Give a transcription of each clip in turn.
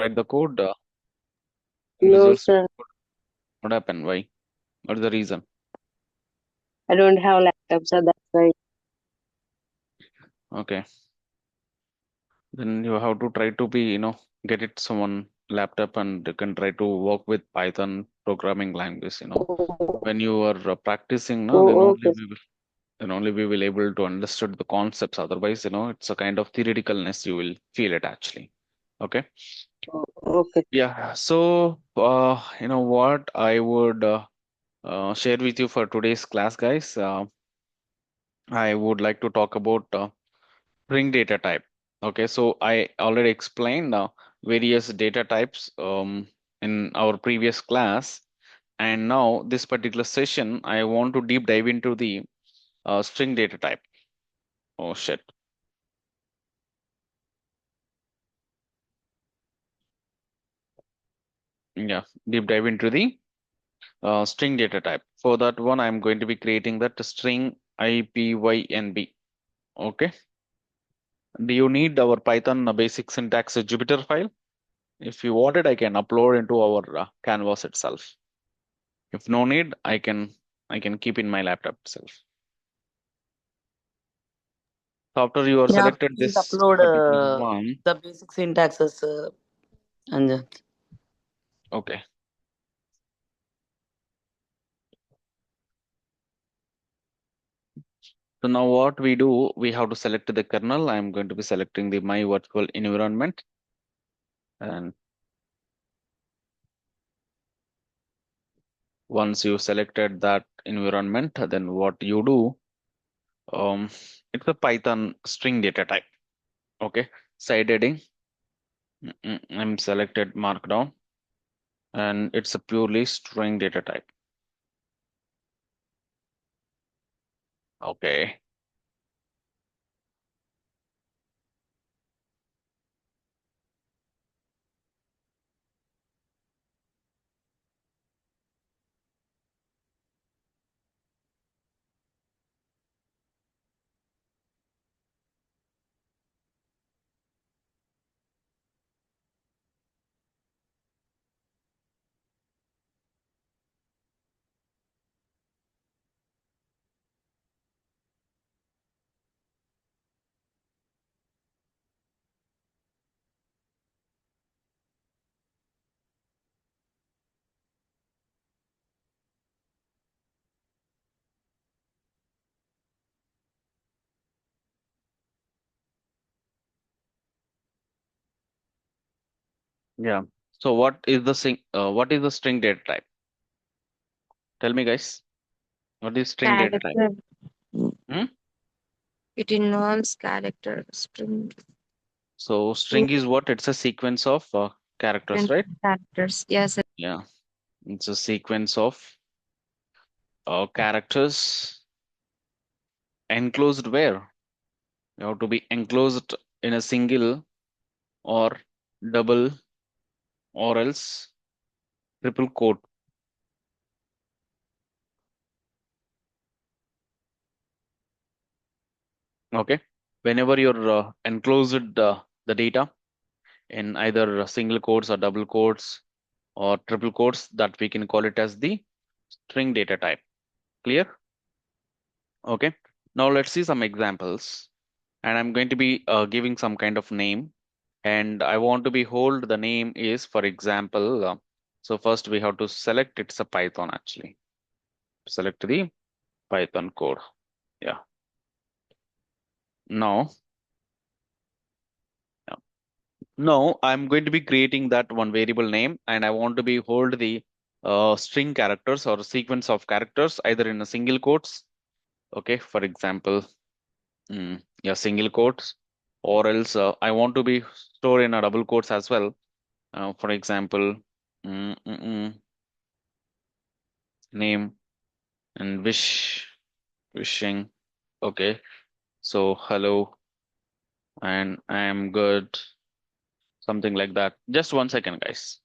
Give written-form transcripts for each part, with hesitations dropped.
write the code? No, Visual sir. Studio Code. What happened? Why? What is the reason? I don't have laptop, so that's why. Okay. Then you have to try to be, get it someone laptop and you can try to work with Python programming language. Oh, When you are practicing, no, then oh, only okay. we will able to understand the concepts. Otherwise, it's a kind of theoreticalness you will feel it actually. Okay. Oh, okay. Yeah. So, you know what I would share with you for today's class, guys. I would like to talk about string data type. Okay, so I already explained various data types in our previous class, and now this particular session, I want to deep dive into the string data type. Oh shit. Yeah, deep dive into the string data type. For that one, I'm going to be creating that string IPYNB. Okay. Do you need our Python basic syntax Jupyter file? If you want it, I can upload into our Canvas itself. If no need, I can keep in my laptop itself. So after you are Yeah, selected please this upload particular one, the basic syntaxes, Anjan. okay. So now what we do, we have to select the kernel. I'm going to be selecting the my virtual environment, and once you selected that environment, then what you do, um, it's a Python string data type. Okay, side heading. I'm selected Markdown, and it's a purely string data type. Okay. Yeah. So what is the string data type? Tell me, guys. What is string data type? Character. Hmm? It involves character string So string is what? It's a sequence of characters, and right? characters. Yes, Yeah. It's a sequence of characters enclosed where? You have to be enclosed in a single or double or else triple quote. Okay. Whenever you're enclosed the data in either single quotes or double quotes or triple quotes, that we can call it as the string data type. Clear? Okay. Now let's see some examples. And I'm going to be giving some kind of name. And I want to be hold the name is, for example, so first we have to select it's a Python actually. Select the Python code. Yeah. Now, yeah. Now I'm going to be creating that one variable name and I want to be hold the string characters or sequence of characters either in a single quotes. Okay. For example, yeah, single quotes, or else I want to be store in a double quotes as well. For example, mm, mm, mm, name and wishing. Okay, so hello and I am good, something like that. Just 1 second, guys.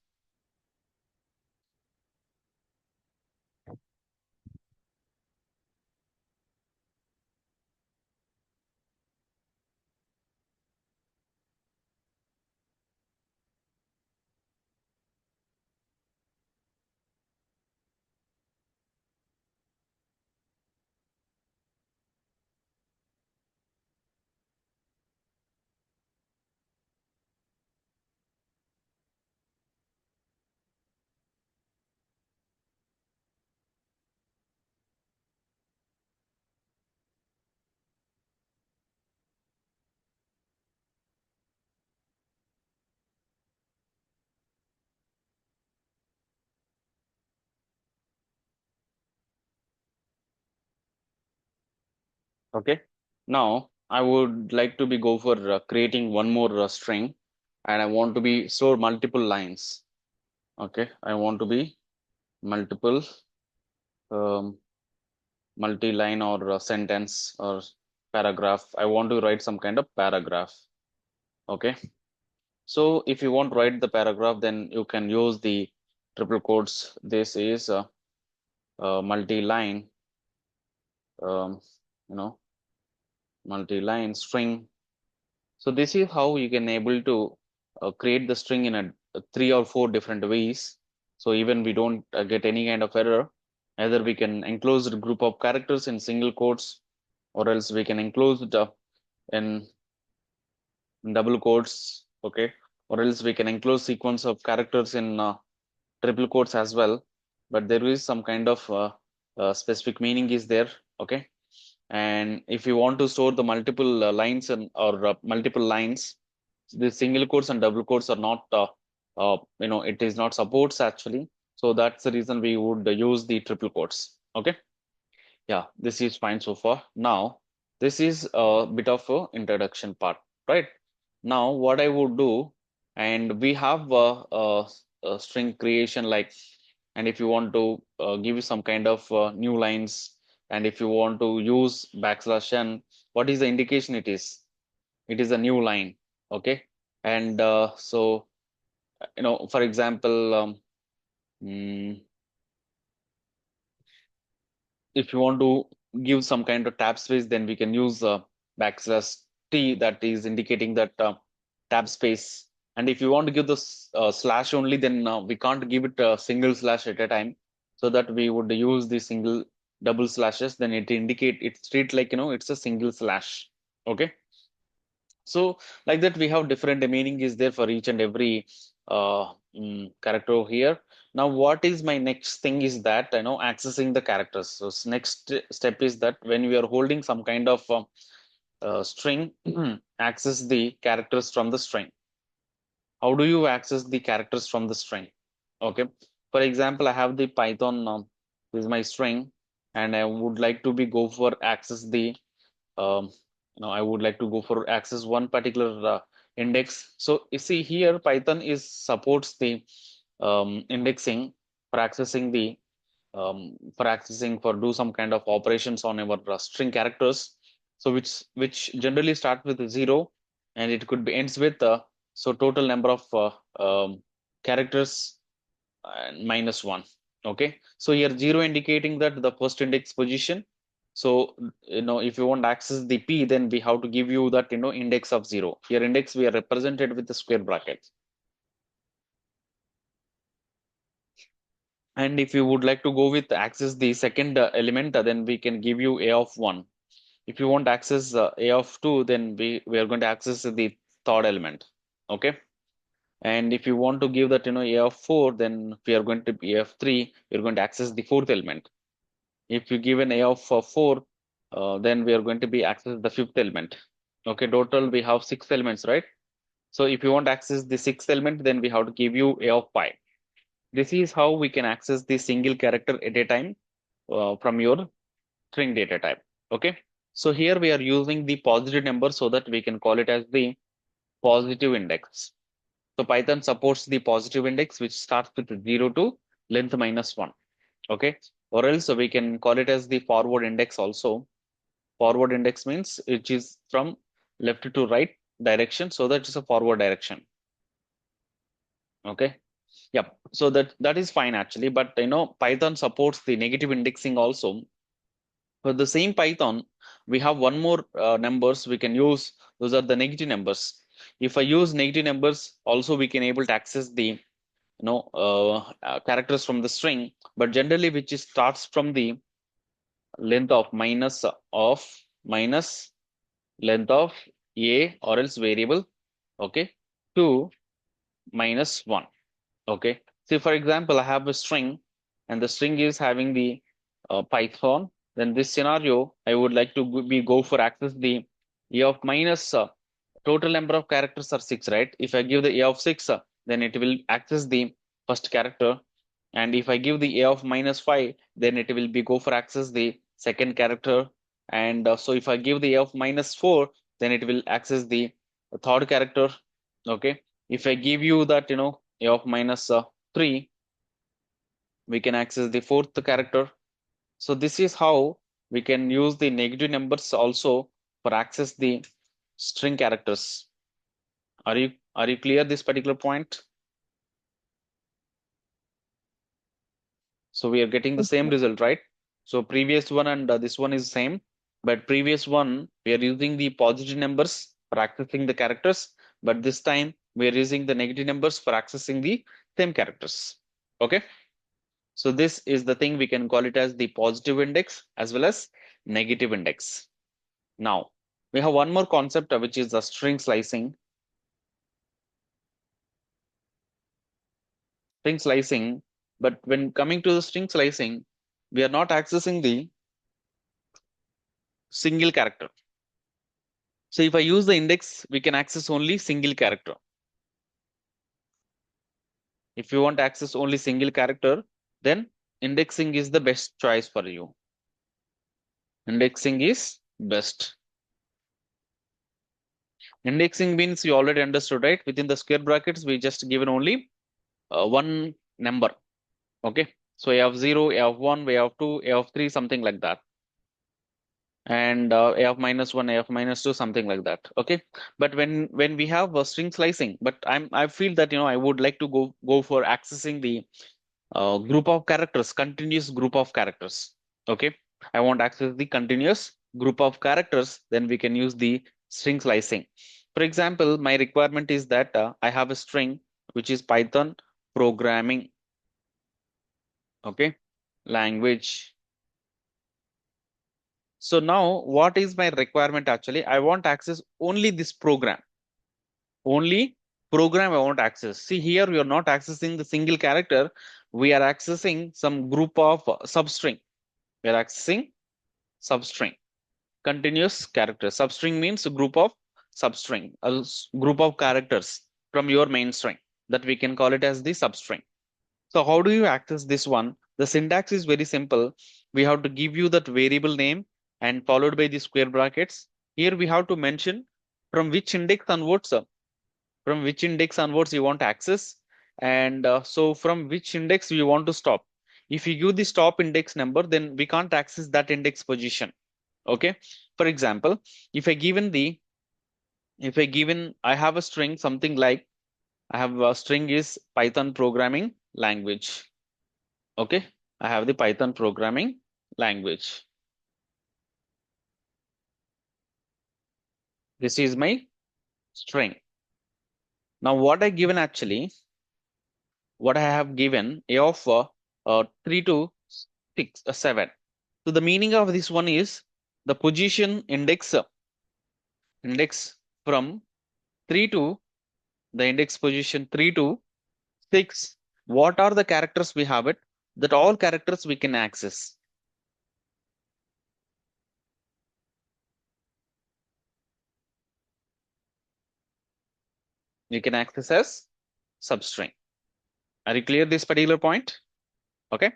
Okay. Now I would like to be go for creating one more string, and I want to be store multiple lines. Okay, I want to be multiple um, multi-line or sentence or paragraph. I want to write some kind of paragraph. Okay. So if you want to write the paragraph, then you can use the triple quotes. This is a multi-line, um, you know, multi-line string. So this is how you can able to create the string in a 3 or 4 different ways. So even we don't get any kind of error. Either we can enclose a group of characters in single quotes, or else we can enclose it in double quotes. Okay, or else we can enclose sequence of characters in triple quotes as well. But there is some kind of specific meaning is there. Okay. And if you want to store the multiple lines and or multiple lines, the single quotes and double quotes are not it is not supports actually. So that's the reason we would use the triple quotes. Okay. Yeah, this is fine so far. Now this is a bit of a introduction part, right? Now what I would do, and we have a string creation, like, and if you want to give you some kind of new lines, and if you want to use \n, what is the indication it is? It is a new line. Okay. And so for example, mm, if you want to give some kind of tab space, then we can use \t, that is indicating that tab space. And if you want to give this slash only, then we can't give it a single slash at a time. So that we would use the single double slashes, then it indicate it's treat like it's a single slash. Okay. So like that, we have different meaning is there for each and every character over here. Now, what is my next thing is that accessing the characters. So next step is that when we are holding some kind of string, access the characters from the string. How do you access the characters from the string? Okay. For example, I have the Python. This is my string, and I would like to be go for access the um, I would like to go for access one particular index. So you see here, Python is supports the indexing for accessing the for do some kind of operations on our string characters. So which generally start with 0, and it could be ends with so total number of characters and -1. Okay, so here 0 indicating that the first index position. So if you want to access the p, then we have to give you that index of 0. Here index we are represented with the square brackets. And if you would like to go with access the second element, then we can give you a of 1. If you want access a of 2, then we are going to access the third element. Okay. And if you want to give that a of 4, then we are going to be a of 3, we're going to access the fourth element. If you give an a of 4, then we are going to be access the fifth element. Okay, total we have 6 elements, right? So if you want to access the sixth element, then we have to give you a of pi. This is how we can access the single character at a time from your string data type. Okay, so here we are using the positive number so that we can call it as the positive index. So Python supports the positive index, which starts with 0 to length -1. Okay, or else we can call it as the forward index also. Forward index means which is from left to right direction, so that is a forward direction. Okay. Yep. So that is fine actually, but Python supports the negative indexing also. For the same Python, we have one more numbers we can use. Those are the negative numbers. If I use negative numbers, also we can able to access the characters from the string, but generally which is starts from the length of minus length of a or else variable, okay, to -1. Okay, see for example, I have a string and the string is having the Python. Then this scenario, I would like to go for access the a of minus total number of characters are 6, right? If I give the a of 6, then it will access the first character. And if I give the a of -5, then it will be go for access the second character. And so if I give the a of -4, then it will access the third character. Okay. If I give you that, a of -3, we can access the fourth character. So this is how we can use the negative numbers also for access the string characters. Are you clear this particular point? So we are getting the same result, right? So previous one and this one is same, but previous one we are using the positive numbers for accessing the characters, but this time we are using the negative numbers for accessing the same characters. Okay. So this is the thing we can call it as the positive index as well as negative index. Now we have one more concept which is the string slicing. String slicing, but when coming to the string slicing, we are not accessing the single character. So if I use the index, we can access only single character. If you want to access only single character, then indexing is the best choice for you. Indexing is best. Indexing means you already understood, right? Within the square brackets, we just given only one number. Okay. So a of 0, a of 1, a of 2, a of 3, something like that. And a of -1, a of -2, something like that. Okay. But when we have a string slicing, but I feel that I would like to go for accessing the group of characters, continuous group of characters. Okay. I want to access the continuous group of characters, then we can use the string slicing. For example, my requirement is that I have a string which is Python programming. Okay. Language. So now what is my requirement actually? I want access only this program. Only program I want access. See here, we are not accessing the single character. We are accessing some group of substring. We are accessing substring, continuous character. Substring means a group of substring, a group of characters from your main string, that we can call it as the substring. So how do you access this one? The syntax is very simple. We have to give you that variable name and followed by the square brackets. Here we have to mention from which index onwards, you want to access, and so from which index you want to stop. If you give the stop index number, then we can't access that index position. Okay. For example, if I have a string, something like I have a string is Python programming language. Okay. I have the Python programming language. This is my string. Now what I have given a of 3 to 6, 7. So the meaning of this one is the position index from 3 to the index position 3 to 6. What are the characters we have it? That all characters we can access. We can access as substring. Are you clear this particular point? Okay.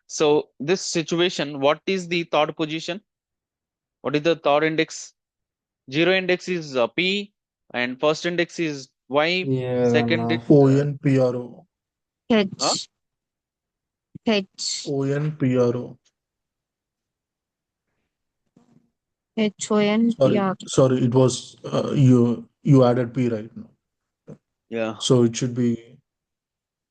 So this situation, what is the third position? What is the third index? 0 index is P, and first index is Y. Second లేదన్నా ONPRO. Huh? ONPRO. HONPR. Sorry, it was you added P right now. Yeah. So it should be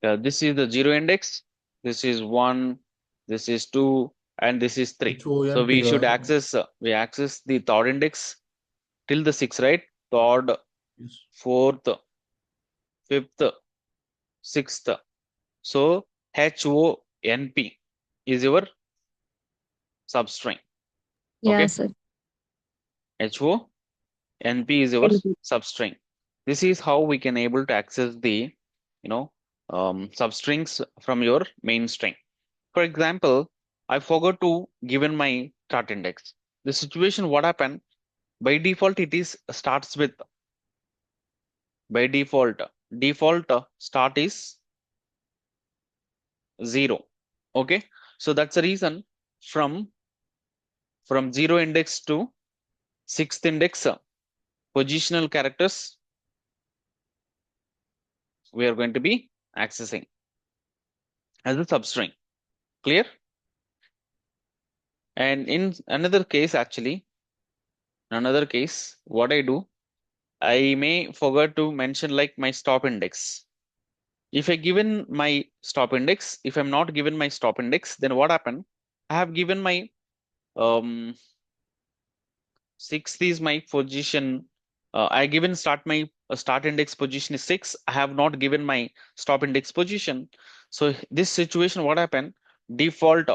This is the 0 index. This is 1. This is 2, and this is 3. So we should access the third index till the 6, right? Third, yes. fourth, fifth, sixth. So HONP is your substring. Okay. Yes, sir. HONP is your substring. This is how we can able to access the substrings from your main string. For example, I forgot to given my start index. The situation, what happened? By default, it is starts with, by default start is 0. Okay. So that's the reason from from 0 index to 6th index positional characters we are going to be accessing as a substring. Clear? And in another case, actually, what I do, I may forget to mention like my stop index. If I given my stop index, if I'm not given my stop index, then what happened? I have given my 6th is my position. I given my start index position is 6. I have not given my stop index position. So this situation, what happened? Default.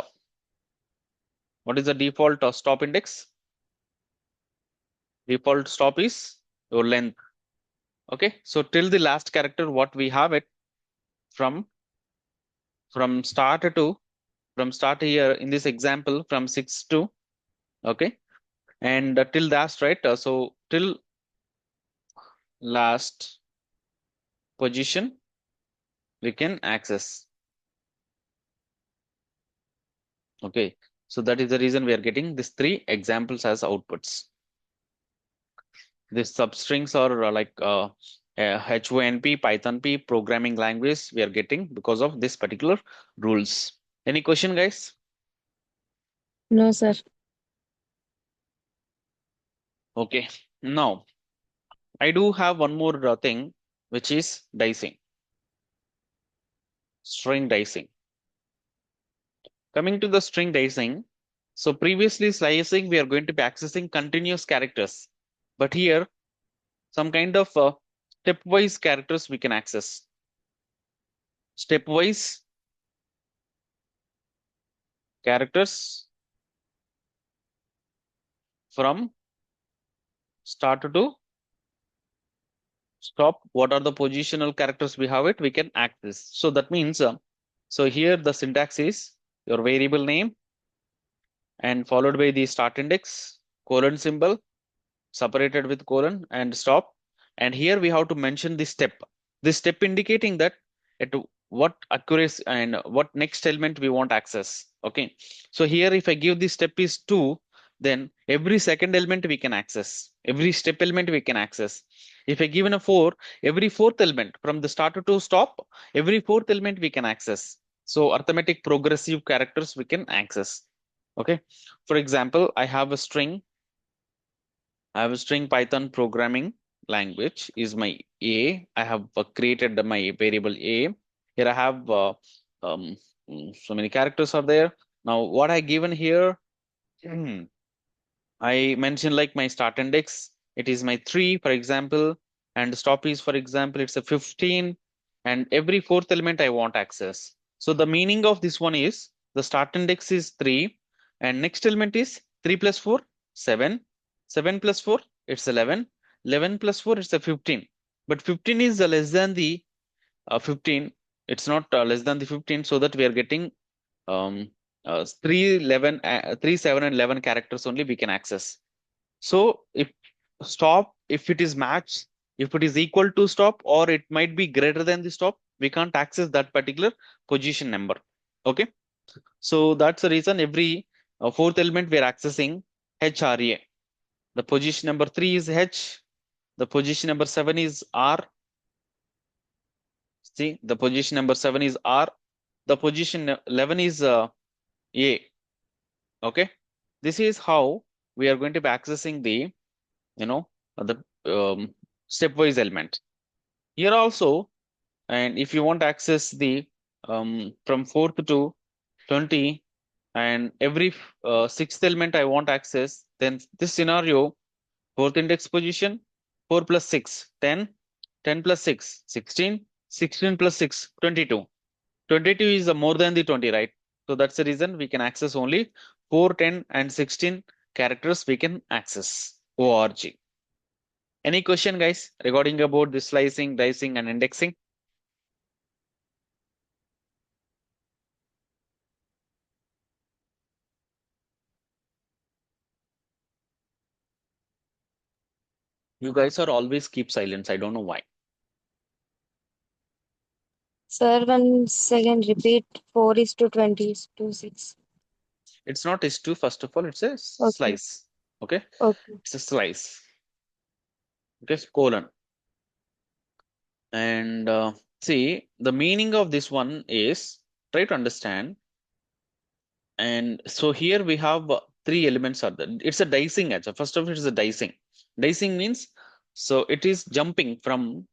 What is the default stop index? Default stop is your length. Okay, so till the last character, what we have it from start here in this example from 6 to, okay, and till last, right? So till last position we can access. Okay, so that is the reason we are getting these 3 examples as outputs. These substrings are like HONP, Python P programming language we are getting because of this particular rules. Any question, guys? No, sir. Okay, now I do have one more thing, which is dicing, string dicing. Coming to the string dicing, so previously slicing we are going to be accessing continuous characters, but here some kind of stepwise characters we can access. Stepwise characters from start to stop. What are the positional characters we have it? We can access. So that means, so here the syntax is your variable name and followed by the start index, colon symbol, separated with colon and stop. And here we have to mention the step. This step indicating that at what accuracy and what next element we want access. Okay. So here if I give the step is 2, then every second element we can access. Every step element we can access. If I given a 4, every 4th element from the start to stop, every 4th element we can access. So arithmetic progressive characters we can access. Okay. For example, I have a string Python programming language is my A. I have created my variable A. Here I have so many characters are there. Now what I given here, I mentioned like my start index. It is my 3, for example, and stop is, for example, it's a 15, and every 4th element I want access. So the meaning of this one is the start index is 3, and next element is 3 plus 4, 7. 7 plus 4, it's 11. 11 plus 4, it's a 15. But 15 is less than the 15. It's not less than the 15, so that we are getting 3, 11, 3, 7, and 11 characters only we can access. So if stop, if it is matched, if it is equal to stop, or it might be greater than the stop, we can't access that particular position number. Okay. So that's the reason every 4th element we are accessing HRA. The position number 3 is H. The position number 7 is R. See, the position number 7 is R. The position 11 is A. Okay. This is how we are going to be accessing the, the stepwise element. Here also, and if you want to access the from 4th to 20, and every 6th element I want access, then this scenario, 4th index position, 4 plus 6, 10, 10 plus 6, 16, 16 plus 6, 22. 22 is more than the 20, right? So that's the reason we can access only 4, 10, and 16 characters we can access ORG. Any question, guys, regarding about the slicing, dicing, and indexing? You guys are always keep silence. I don't know why. Sir, 1 second, repeat. 4 is to 20 is to 6. It's not is2, first of all, it's a slice. Okay, Okay. it's a slice. Okay, colon. And see, the meaning of this one is, try to understand. And so here we have three elements are there. It's a dicing actually. First of all, it's a dicing. Dicing means, so it is jumping from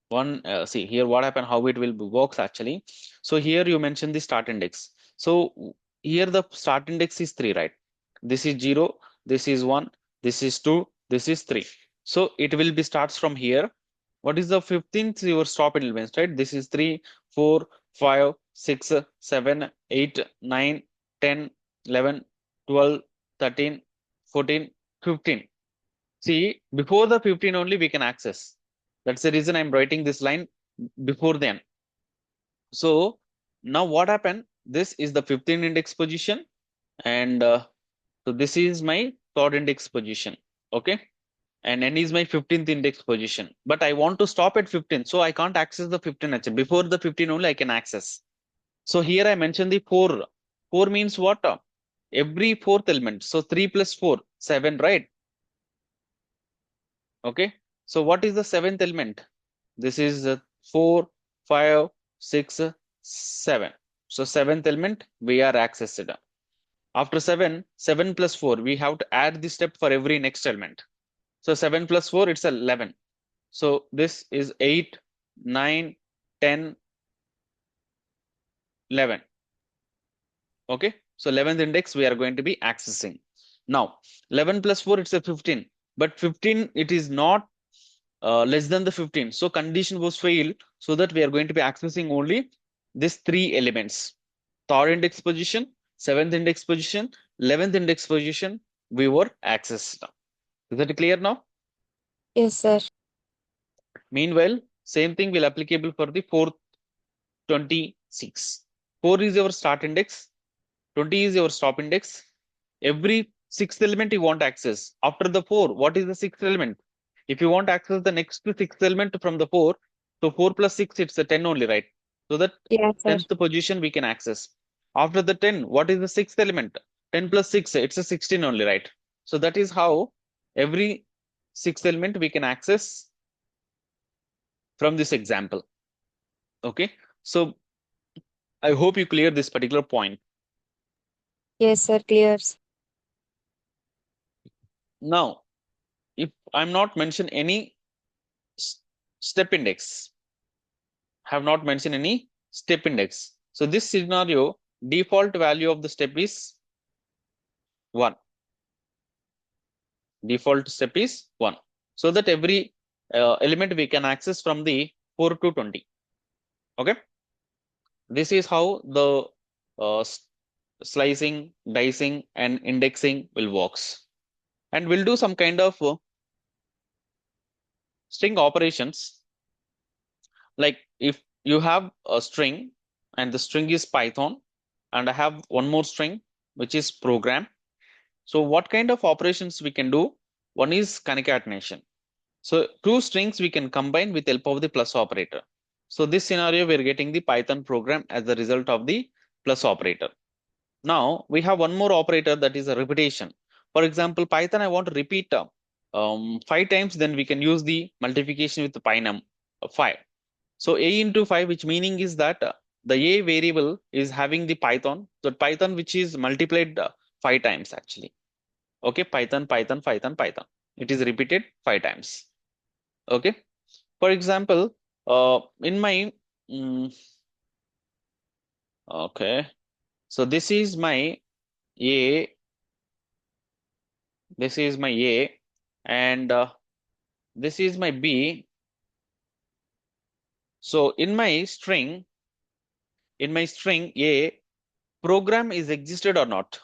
one, see here what happened, how it will works actually. So here you mentioned the start index. So here the start index is 3, right? This is 0, this is 1, this is 2, this is 3. So it will be starts from here. What is the 15th your stop elements, right? This is 3, 4, 5, 6, 7, 8, 9, 10, 11, 12, 13, 14, 15. See, before the 15 only we can access. That's the reason I'm writing this line before then. So now what happened? This is the 15 index position, and so this is my third index position. Okay, and n is my 15th index position. But I want to stop at 15, so I can't access the 15 actually. Before the 15 only I can access. So here I mentioned the 4. 4 means what? Every fourth element. So 3 plus 4, 7, right? Okay. So what is the seventh element? This is 4, 5, 6, 7. So seventh element we are accessed. After 7, 7 plus 4, we have to add this step for every next element. So 7 plus 4, it's 11. So this is 8, 9, 10, 11. Okay. So 11th index we are going to be accessing. Now 11 plus 4, it's a 15. But 15, it is not less than the 15. So condition was failed, so that we are going to be accessing only these 3 elements. Third index position, 7th index position, 11th index position, we were accessed. Is that clear now? Yes, sir. Meanwhile, same thing will applicable for the 4th 26. 4 is your start index, 20 is your stop index. Every 6th element you want access. After the 4, what is the 6th element? If you want access the next 6th element from the 4, so 4 plus 6, it's a 10 only, right? So that Yes, sir. 10th position we can access. After the 10, what is the 6th element? 10 plus 6, it's a 16 only, right? So that is how every 6th element we can access from this example. Okay, so I hope you clear this particular point. Yes, sir. Clears. Now, if I'm not mentioned any step index, have not mentioned any step index. So this scenario, default value of the step is 1. Default step is 1. So that every element we can access from the 4 to 20. Okay. This is how the slicing, dicing, and indexing will works. And we'll do some kind of string operations. Like if you have a string and the string is Python, and I have one more string which is program. So what kind of operations we can do? One is concatenation. So 2 strings we can combine with help of the plus operator. So this scenario we are getting the Python program as the result of the plus operator. Now we have one more operator, that is a repetition. For example, Python I want to repeat 5 times, then we can use the multiplication with the pynum 5. So a into 5, which meaning is that the a variable is having the Python. So Python which is multiplied 5 times actually. Okay, Python, Python, Python, Python. It is repeated 5 times. Okay. For example, in my okay, so this is my a, this is my a, and this is my b. So in my string a, program is existed or not.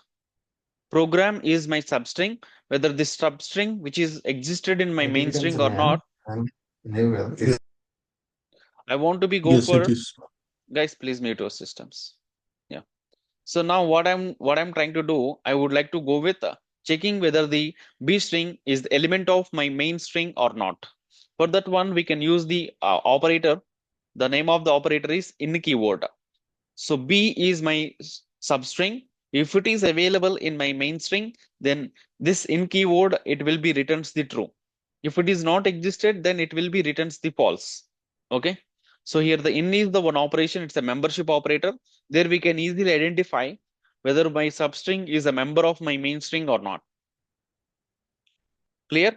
Program is my substring. Whether this substring which is existed in my main string or not, I want to be go Yes, for, it is. guys, please mute your systems. Yeah. So now what I'm trying to do, I would like to go with checking whether the b string is the element of my main string or not. For that one, we can use the operator. The name of the operator is in keyword. So b is my substring If it is available in my main string, then this in keyword, it will be returns the true. If it is not existed, then it will be returns the false. Okay. So here the in is the one operation, it's a membership operator. There we can easily identify whether my substring is a member of my main string or not. Clear?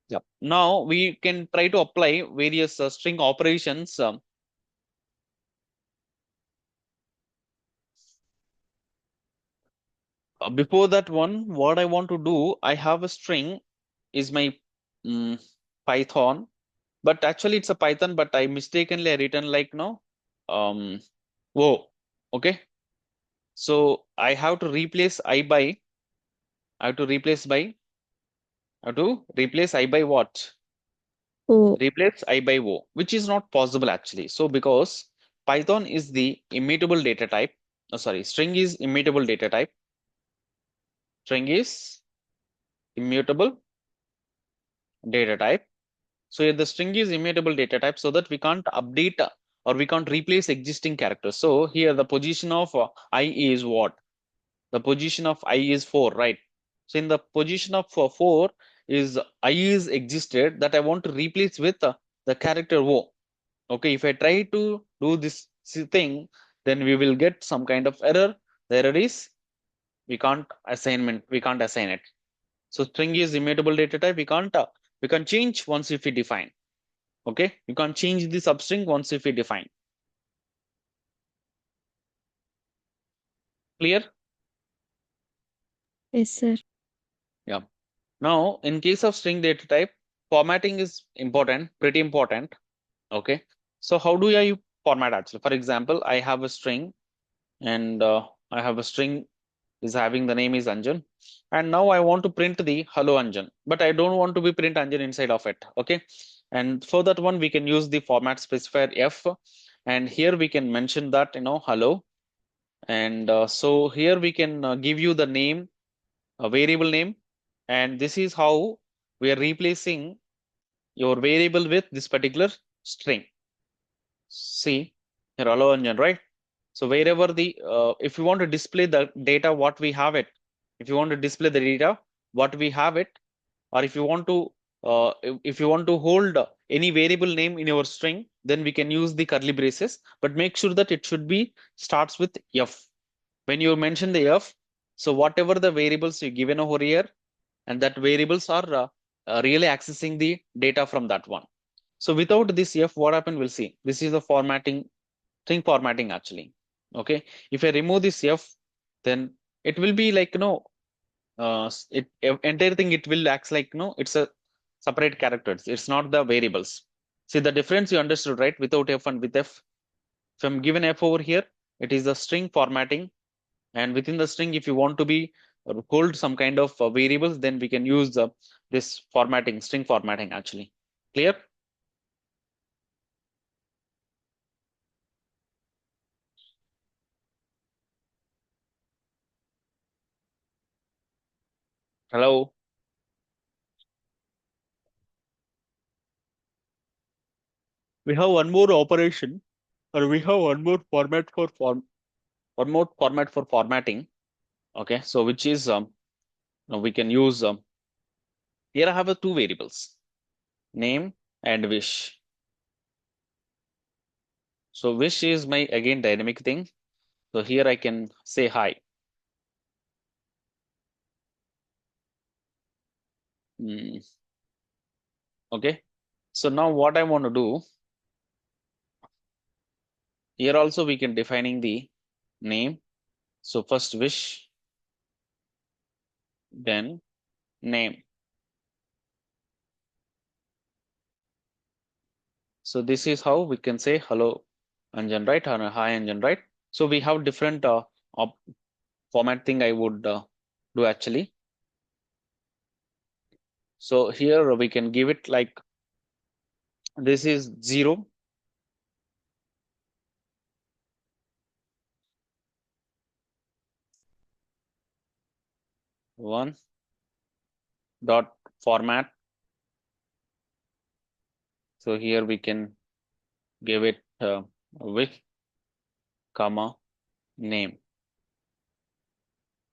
Yep. Now we can try to apply various string operations. Before that one, what I want to do, I have a string is my Python, but actually it's a Python, but I mistakenly written like no, whoa, okay. So I have to replace I by, I have to replace by, I have to replace I by what? Oh, Replace I by O, which is not possible actually. So because Python is the immutable data type, oh, sorry, string is immutable data type. String is immutable data type. So here the string is immutable data type so that we can't update or we can't replace existing characters. So here the position of I is what? The position of I is 4, right? So in the position of 4 is I is existed that I want to replace with the character O. Okay, if I try to do this thing, then we will get some kind of error. The error is we can't assign it. So string is immutable data type. We can change once if we define. Okay, you can change the substring once if we define. Clear? yes, sir. Yeah. Now, in case of string data type, formatting is important, pretty important. Okay. So how do I format actually? For example, I have a string and I have a string is having the name is Anjan. And now I want to print the hello Anjan, but I don't want to be print Anjan inside of it. Okay. And for that one, we can use the format specifier F. And here we can mention that, hello. And so here we can give you the name, a variable name. And this is how we are replacing your variable with this particular string. See here, hello Anjan, right? So wherever if you want to display the data, what we have it, if you want to display the data, what we have it, or if you want to, if you want to hold any variable name in your string, then we can use the curly braces, but make sure that it should be starts with F. When you mention the F, so whatever the variables you given over here, and that variables are really accessing the data from that one. So without this F, what happened? We'll see. This is the formatting, string formatting actually. Okay. If I remove this F, then it will be like, entire thing, it will act like, it's a separate characters. It's not the variables. See the difference you understood, right? Without F and with F. If I'm given F over here, it is the string formatting. And within the string, if you want to be hold some kind of variables, then we can use this formatting, string formatting actually. Clear? Hello? We have one more operation, or we have one more format for formatting. Okay, so which is now we can use here I have two variables, name and wish. So wish is my again dynamic thing. So here I can say hi. Okay. So now what I want to do here also we can defining the name. So first wish, then name. So this is how we can say hello Anjan, right? Or hi Anjan, right? So we have different format thing I would do actually. So here we can give it like this is 0. One format. So here we can give it with comma name.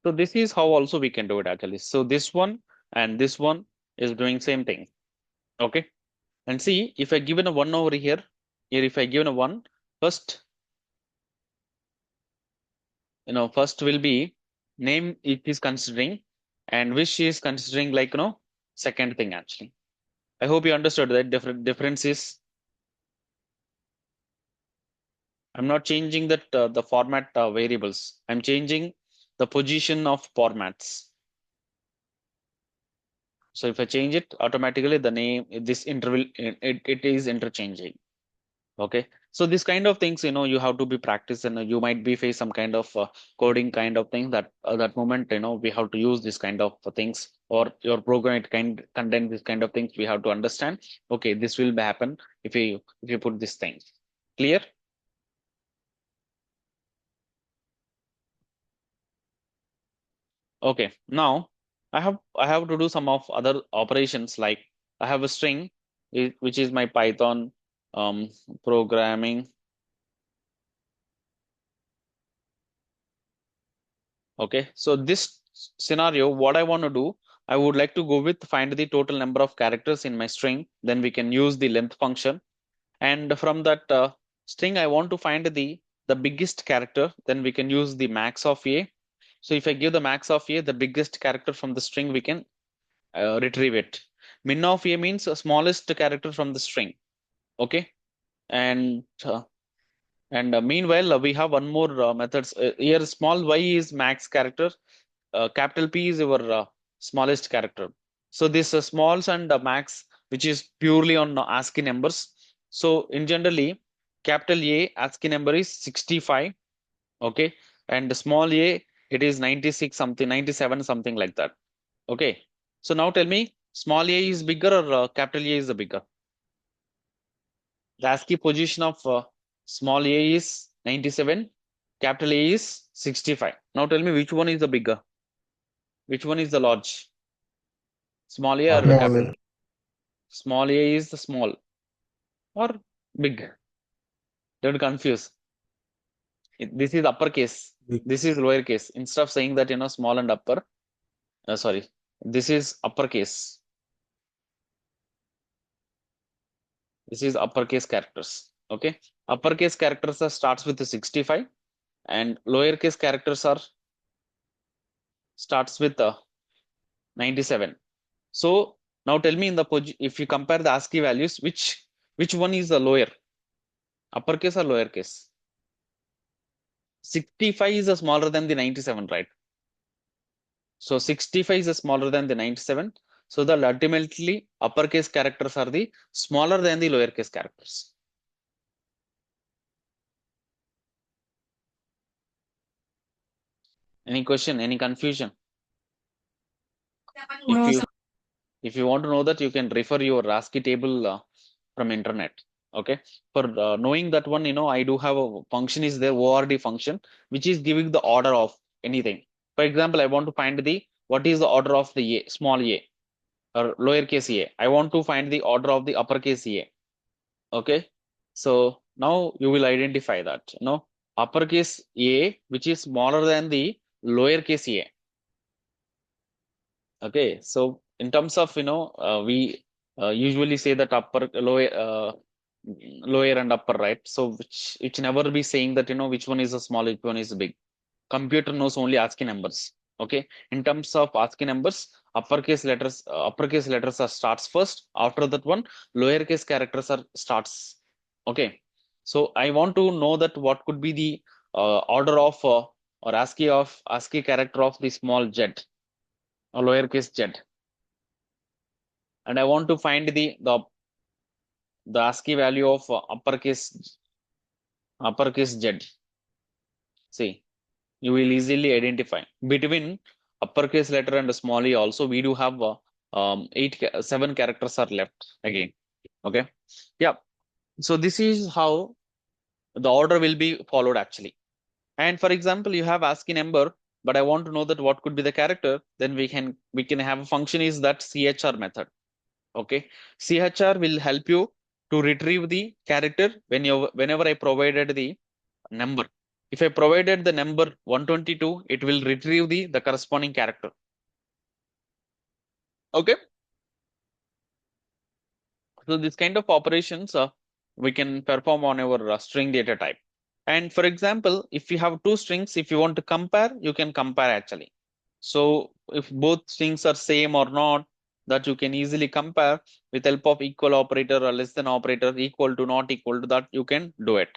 So this is how also we can do it actually. So this one and this one is doing same thing. Okay. And see, if I given a 1 over here, if I given a 1, first, first will be name it is considering, and which is considering like, second thing actually. I hope you understood that difference is, I'm not changing that the format variables. I'm changing the position of formats. So if I change it, automatically the name, this interval, it is interchanging. Okay. So this kind of things, you have to be practiced, and you might be face some kind of coding kind of thing that that moment, we have to use this kind of things, or your program it can contain this kind of things. We have to understand, okay, this will happen if you put this thing. Clear? Okay. Now I have to do some of other operations, like I have a string, which is my Python programming. Okay, so this scenario, what I want to do, I would like to go with find the total number of characters in my string. Then we can use the length function, and from that string, I want to find the biggest character. Then we can use the max of a. So if I give the max of a, the biggest character from the string, we can retrieve it. Min of a means the smallest character from the string. Okay, and meanwhile we have one more methods here. Small y is max character. Capital P is your smallest character. So this smalls and max, which is purely on ASCII numbers. So in generally, capital A ASCII number is 65. Okay, and small a it is 96 something, 97 something like that. Okay, so now tell me, small a is bigger or capital A is the bigger? The ASCII position of small a is 97, capital A is 65. Now tell me which one is the bigger? Which one is the large? Small a or Small capital? a. Small a is the small or big? Don't confuse. This is uppercase. Big. This is lowercase. Instead of saying that, small and upper, sorry, this is uppercase. This is uppercase characters. Okay. Uppercase characters starts with the 65, and lowercase characters starts with 97. So now tell me if you compare the ASCII values, which one is the lower? Uppercase or lowercase? 65 is smaller than the 97, right? So 65 is smaller than the 97. So the ultimately uppercase characters are the smaller than the lowercase characters. Any question? Any confusion? No, If you sir. if you want to know that, you can refer your ASCII table from internet. Okay. For knowing that one, I do have a function is there, ORD function, which is giving the order of anything. For example, I want to find what is the order of the a, small a or lowercase a. I want to find the order of the uppercase a. Okay. So now you will identify that, uppercase a, which is smaller than the lowercase a. Okay. So in terms of, we usually say that lower and upper, right? So which never be saying that, which one is a small, which one is big. Computer knows only ASCII numbers. Okay. In terms of ASCII numbers, uppercase letters are starts first. After that one, lowercase characters are starts. Okay. So I want to know that what could be the order of or ASCII character of the small z or lowercase z, and I want to find the ASCII value of uppercase z. See, you will easily identify between uppercase letter and small e. Also, we do have 7 characters are left again. Okay, yeah. So this is how the order will be followed actually. And for example, you have ASCII number, but I want to know that what could be the character. Then we can have a function is that CHR method. Okay, CHR will help you to retrieve the character whenever I provided the number. If I provided the number 122, it will retrieve the corresponding character. Okay. So this kind of operations we can perform on our string data type. And for example, if you have two strings, if you want to compare, you can compare actually. So if both strings are same or not, that you can easily compare with help of equal operator or less than operator, equal to, not equal to, that you can do it.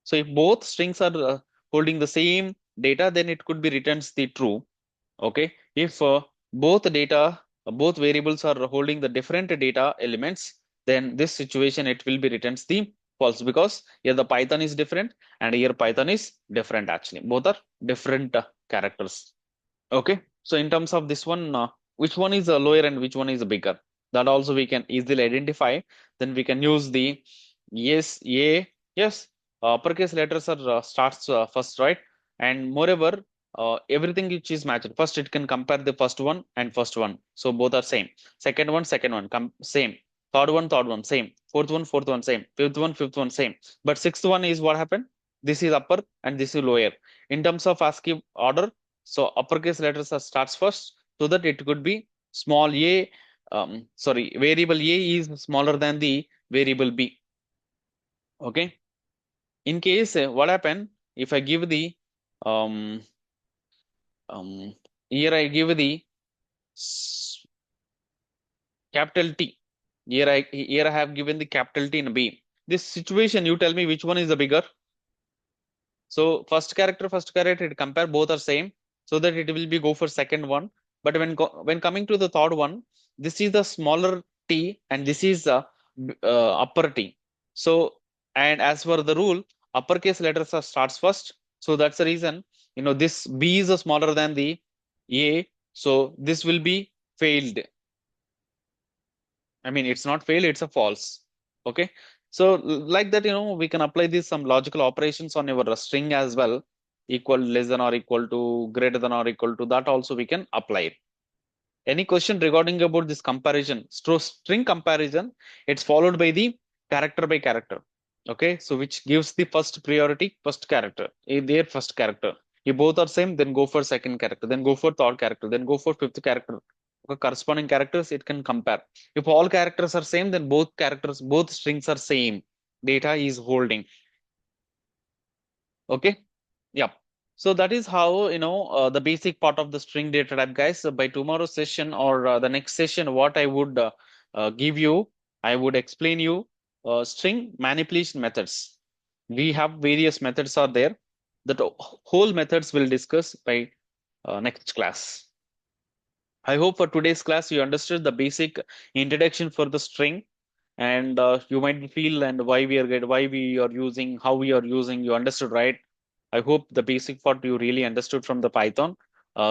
So if both strings are holding the same data, then it could be returns the true. Okay. If both variables are holding the different data elements, then this situation it will be returns the false, because here the Python is different and here Python is different actually. Both are different characters. Okay. So in terms of this one, which one is lower and which one is bigger? That also we can easily identify. Then we can use the yes, uppercase letters are starts first, right? And moreover, everything which is matched. First, it can compare the first one and first one. So both are same. Second one, same. Third one, same. Fourth one, same. Fifth one, same. But sixth one is what happened? This is upper and this is lower. In terms of ASCII order, so uppercase letters are starts first, so that it could be small a. Variable a is smaller than the variable b. Okay. In case what happen if I give the here I give the capital T. Here I have given the capital T in B. This situation, you tell me which one is the bigger. So first character, it compare both are same, so that it will be go for second one. But when coming to the third one, this is the smaller T and this is the upper T. So, and as per the rule, uppercase letters are starts first. So that's the reason, this B is smaller than the A. So this will be failed. I mean, it's not fail, it's a false. Okay. So like that, we can apply this some logical operations on your string as well. Equal, less than or equal to, greater than or equal to, that also we can apply it. Any question regarding about this comparison? String comparison, it's followed by the character by character. Okay. So which gives the first priority, first character, their first character. If both are same, then go for second character, then go for third character, then go for fifth character. Okay, corresponding characters it can compare. If all characters are same, then both strings are same. Data is holding. Okay. Yeah. So that is how, the basic part of the string data type, guys. So by tomorrow's session or the next session, what I would give you, I would explain you string manipulation methods. We have various methods are there. That whole methods we'll discuss by next class. I hope for today's class you understood the basic introduction for the string, and you might feel and why we are using, how we are using. You understood, right? I hope the basic part you really understood from the Python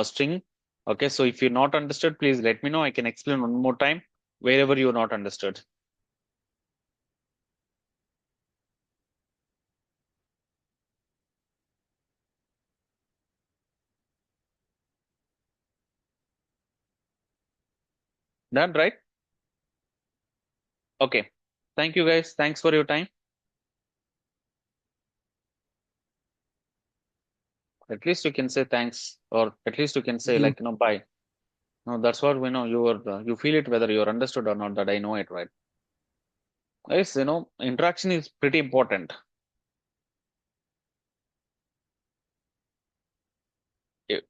string. Okay, so if you're not understood, please let me know. I can explain one more time wherever you're not understood. Done, right? Okay. Thank you, guys. Thanks for your time. At least you can say thanks, or at least you can say like, bye. No, that's what we know. You feel it whether you're understood or not. That I know it, right? Guys, interaction is pretty important.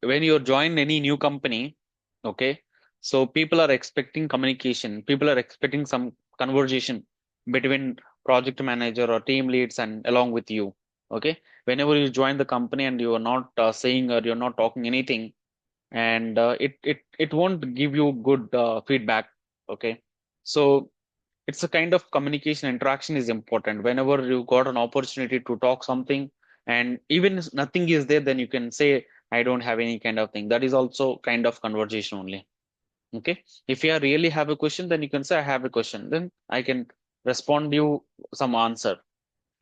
When you join any new company, okay, so people are expecting communication. People are expecting some conversation between project manager or team leads and along with you. Okay, whenever you join the company and you are not saying or you're not talking anything, and it won't give you good feedback. Okay, so it's a kind of communication interaction is important. Whenever you got an opportunity to talk something, and even if nothing is there, then you can say I don't have any kind of thing. That is also kind of conversation only. Okay, if you really have a question, then you can say I have a question, then I can respond you some answer.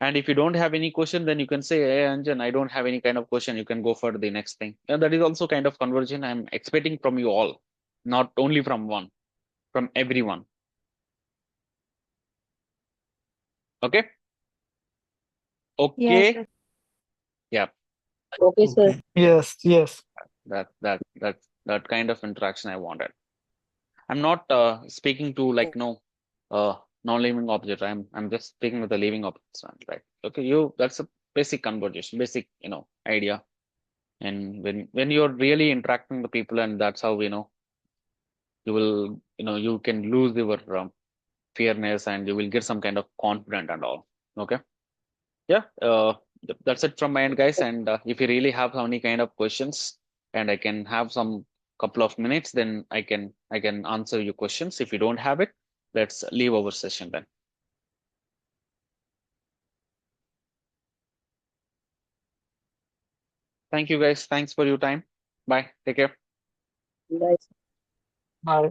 And if you don't have any question, then you can say, hey Anjan, I don't have any kind of question, you can go for the next thing. And that is also kind of conversation I'm expecting from you all, not only from one, from everyone. Okay. Yeah, Okay. sir. Yeah. Okay, sir. Okay. Yes, yes. That kind of interaction I wanted. I'm not speaking to like no non-living object. I'm just speaking with a living object, right? Okay, that's a basic conversation, basic idea. And when you're really interacting with the people, and that's how you will you can lose your fairness, and you will get some kind of confidence and all. Okay, yeah. That's it from my end, guys. And if you really have any kind of questions, and I can have some couple of minutes, then I can answer your questions. If you don't have it, let's leave our session then. Thank you, guys. Thanks for your time. Bye. Take care. Bye. Bye.